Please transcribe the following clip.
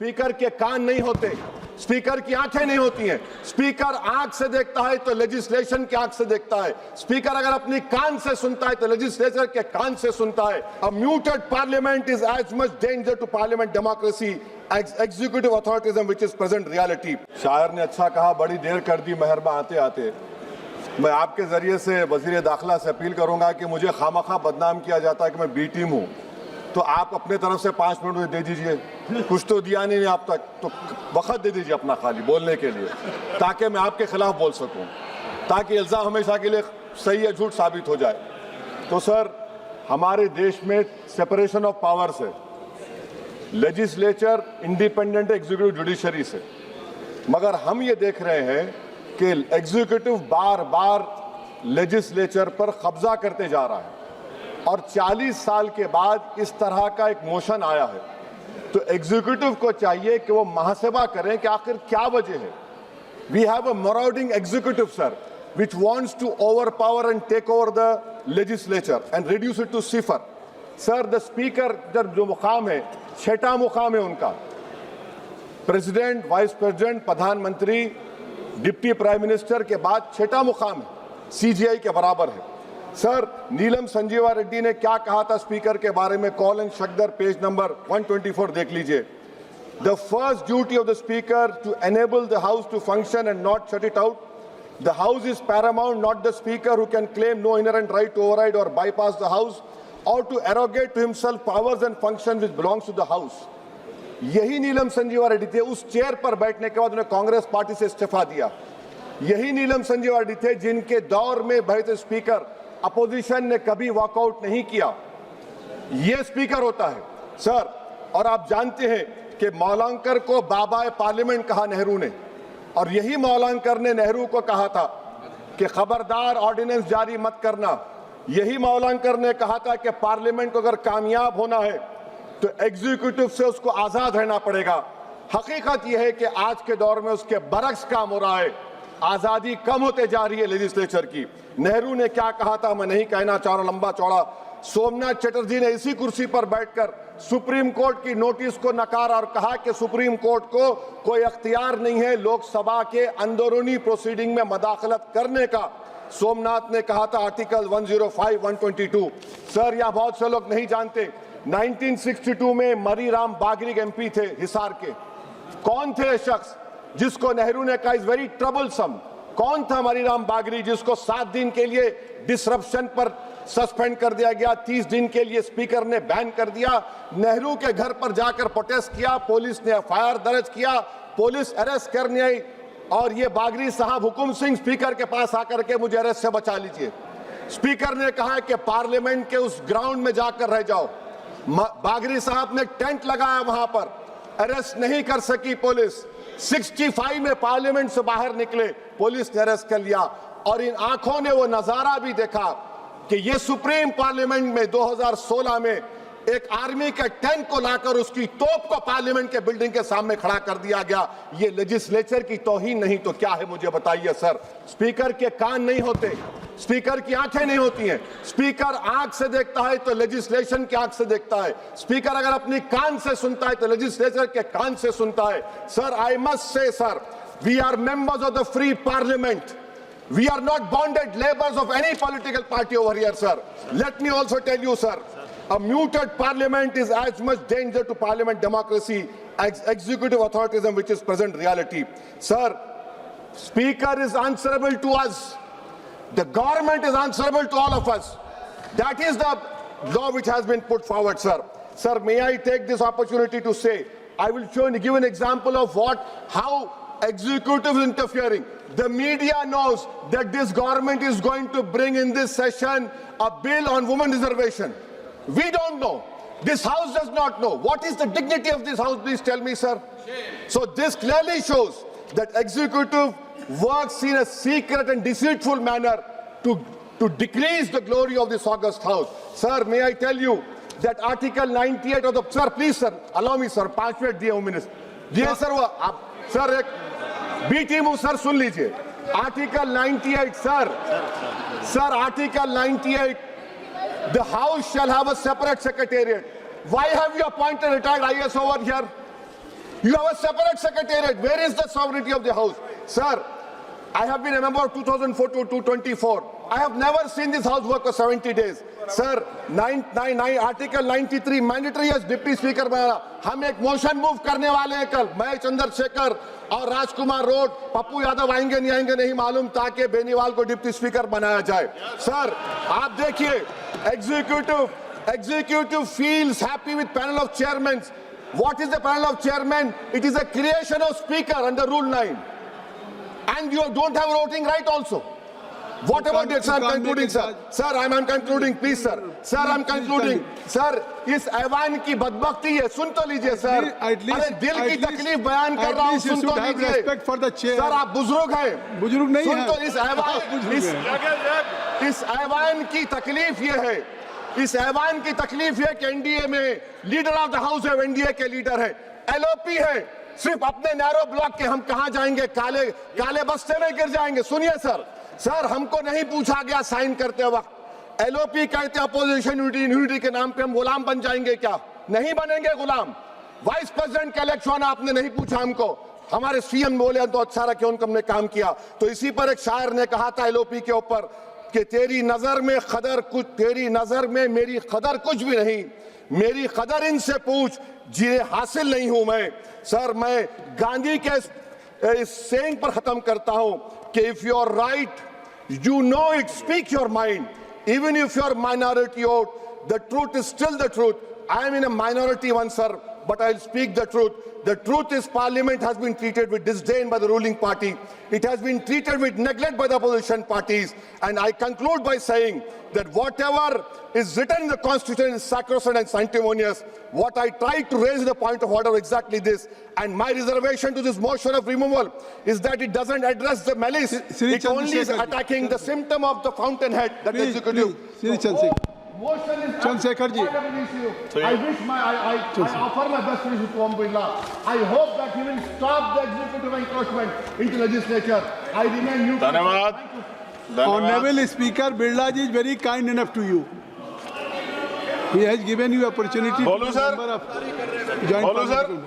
Speaker के कान नहीं होते, स्पीकर की आंखें नहीं होती हैं। स्पीकर आंख से देखता है तो लेजिस्लेशन की आंख से देखता है। स्पीकर अगर अपनी कान से सुनता है तो लेजिस्लेचर के कान से सुनता है। A muted parliament is as much danger to parliament democracy as executive authoritarianism which is present reality. शायर ने अच्छा कहा, बड़ी देर कर दी मेहरबा आते आते। मैं आपके जरिए से वजीर दाखिला से अपील करूंगा कि मुझे खामखा बदनाम किया जाता है कि मैं बी टीम हूं, तो आप अपने तरफ से 5 मिनट मुझे दे दीजिए। कुछ तो दिया नहीं आप तक, तो वक्त दे दीजिए अपना खाली बोलने के लिए, ताकि मैं आपके खिलाफ बोल सकूं, ताकि इल्ज़ाम हमेशा के लिए सही या झूठ साबित हो जाए। तो सर, हमारे देश में सेपरेशन ऑफ पावर्स है, लेजिस्लेचर इंडिपेंडेंट है एग्जीक्यूटिव जुडिशरी से, मगर हम ये देख रहे हैं कि एग्जीक्यूटिव बार बार लेजिस्लेचर पर कब्जा करते जा रहा है और 40 साल के बाद इस तरह का एक मोशन आया है। तो एग्जीक्यूटिव को चाहिए कि वो मुहासबा करें कि आखिर क्या वजह है। We have a marauding executive sir which wants to overpower and take over the legislature and reduce it to cipher. Sir, the speaker जो मुकाम है, 6ठा मुकाम है उनका, प्रेसिडेंट, वाइस प्रेसिडेंट, प्रधानमंत्री, डिप्टी प्राइम मिनिस्टर के बाद 6ठा मुकाम है, सीजीआई के बराबर है। सर, नीलम संजीवा रेड्डी ने क्या कहा था स्पीकर के बारे में, Kaul and Shakdher page number 124 देख लीजिए। The first duty of the speaker to enable the house to function and not shut it out. The house is paramount, not the speaker who can claim no inherent right to override or bypass the house or to arrogate to himself powers and function which belongs to the house. यही नीलम संजीवा रेड्डी थे, उस chair पर बैठने के बाद उन्हें Congress party से इस्तीफा दिया। यही नीलम संजीवा रेड्डी थे जिनके दौर में बैठे स्पीकर अपोजिशन ने कभी वॉकआउट नहीं किया। यह स्पीकर होता है सर। और आप जानते हैं कि मौलांकर को बाबा पार्लियामेंट कहा नेहरू ने, और यही मौलांकर ने नेहरू को कहा था कि खबरदार ऑर्डिनेंस जारी मत करना। यही मौलांकर ने कहा था कि पार्लियामेंट को अगर कामयाब होना है तो एग्जीक्यूटिव से उसको आजाद रहना पड़ेगा। हकीकत यह है कि आज के दौर में उसके बरक्स काम हो रहा है, आजादी कम होते जा रही है लेजिस्लेचर की। नेहरू ने क्या कहा था मैं नहीं कहना चाह रहा लंबा चौड़ा। सोमनाथ चटर्जी ने इसी कुर्सी पर बैठकर सुप्रीम कोर्ट की नोटिस को नकारा और कहा कि सुप्रीम कोर्ट को कोई अख्तियार नहीं है लोकसभा के अंदरूनी प्रोसीडिंग में मदाखलत करने का। सोमनाथ ने कहा था आर्टिकल 105, 122। सर, यह बहुत से लोग नहीं जानते, 1962 में मरीराम बागरी एमपी थे हिसार के। कौन थे शख्स जिसको नेहरू ने कहा इज वेरी ट्रबलसम? कौन था मरीराम बागरी जिसको 7 दिन के लिए डिसरप्शन पर सस्पेंड कर दिया गया, 30 दिन के लिए स्पीकर ने बैन कर दिया। नेहरू के घर पर जाकर प्रोटेस्ट किया, पुलिस ने एफआईआर दर्ज किया, पुलिस अरेस्ट करने आई और ये बागरी साहब हुकुम सिंह स्पीकर के पास आकर के मुझे अरेस्ट से बचा लीजिए। स्पीकर ने कहा कि पार्लियामेंट के उस ग्राउंड में जाकर रह जाओ। बागरी साहब ने टेंट लगाया वहां पर, अरेस्ट नहीं कर सकी पुलिस। 65 में पार्लियामेंट से बाहर निकले, पुलिस ने अरेस्ट कर लिया। और इन आंखों ने वो नजारा भी देखा कि ये सुप्रीम पार्लियामेंट में 2016 में एक आर्मी के टैंक को लाकर उसकी तोप को पार्लियामेंट के बिल्डिंग के सामने खड़ा कर दिया गया। ये लेजिस्लेचर की तौहीन नहीं तो क्या है, मुझे बताइए सर। स्पीकर के कान नहीं होते, स्पीकर की आंखें नहीं होती हैं। स्पीकर आंख से देखता है तो लेजिस्लेशन की आंख से देखता है। स्पीकर अगर अपनी कान से सुनता है तो लेजिस्लेचर के कान से सुनता है। Sir, I must say sir, we are members of the free parliament. We are not bonded laborers of any political party over here, sir. Let me also tell you, sir, a muted parliament is as much danger to parliament democracy as executive authoritarianism, which is present reality. Sir, Speaker is answerable to us. The government is answerable to all of us. That is the law which has been put forward, sir. Sir, may I take this opportunity to say, I will give an example of how executive is interfering. The media knows that this government is going to bring in this session a bill on women reservation. We don't know. This house does not know. What is the dignity of this house? Please tell me, sir. So this clearly shows that executive works in a secret and deceitful manner to decrease the glory of this august house. Sir, may I tell you that Article 98 of the... Sir, please, sir, allow me, sir. 5 minute दिए हूँ minister. जी sir, वो आप sir एक B team हूँ sir, सुन लीजिए। Article 98 sir article 98, the house shall have a separate secretariat. Why have you appointed retired IAS over here? You have a separate secretariat. Where is the sovereignty of the House? Sir, I have been a member of 2004 to 2024. I have never seen this House work for 70 days. Sir, Article 93 mandatory as Deputy Speaker बनाना. हम एक motion move करने वाले हैं कल. मैं चंद्रशेखर और राजकुमार road, Pappu Yadav आएंगे नहीं मालूम, ताकि बेनीवाल को डिप्टी स्पीकर बनाया जाए. सर, आप देखिए, executive feels happy with panel of chairmen. What is the panel of chairmen? It is a creation of speaker under Rule 9. And you don't have voting right also. What about this? I'm concluding, sir. Sir, I'm concluding, please, sir. Sir, I'm concluding. Sir, इस ऐवान की बदबख्ती है, सुन तो लीजिए, sir. अरे दिल की तकलीफ बयान कर रहा हूँ, सुन तो लीजिए. सर, आप बुजुर्ग हैं. बुजुर्ग नहीं हैं. सुन तो इस ऐवान की तकलीफ ये है. इस ऐवान की तकलीफ है कि एनडीए में लीडर ऑफ द हाउस है, एनडीए के लीडर है, एलओपी है. सिर्फ अपने नैरो ब्लॉक के हम कहां जाएंगे, काले बस्ते में गिर जाएंगे. सुनिए सर, हमको नहीं पूछा गया साइन करते वक्त. एलओपी कहते हैं अपोजिशन यूनिटी के नाम पे हम गुलाम बन जाएंगे क्या? नहीं बनेंगे गुलाम. वाइस प्रेसिडेंट का इलेक्शन आपने नहीं पूछा हमको. हमारे सीएम बोले तो अच्छा रखे, उनको हमने काम किया. तो इसी पर एक शायर ने कहा था एलओपी के ऊपर कि तेरी नजर में मेरी कदर कुछ भी नहीं, मेरी कदर इनसे पूछ जिन्हें हासिल नहीं हूं मैं. सर, मैं गांधी के इस सेइंग पर खत्म करता हूं कि if you are right, you know it, speak your mind. Even if you are minority vote, the truth is still the truth. I am in a minority one, sir, but I'll speak the truth. The truth is Parliament has been treated with disdain by the ruling party. It has been treated with neglect by the opposition parties. And I conclude by saying that whatever is written in the Constitution is sacrosanct and sanctimonious. What I tried to raise the point of order exactly this, and my reservation to this motion of removal is that it doesn't address the malice. It only is attacking the symptom of the fountainhead, that executive. Chandrasekhar ji. I offer my best wishes to Om Birla. I hope that he will stop the executive encroachment into legislature. I remain neutral. Honorable Speaker, Birla ji is very kind enough to you. He has given you opportunity to be a member of joint parliament.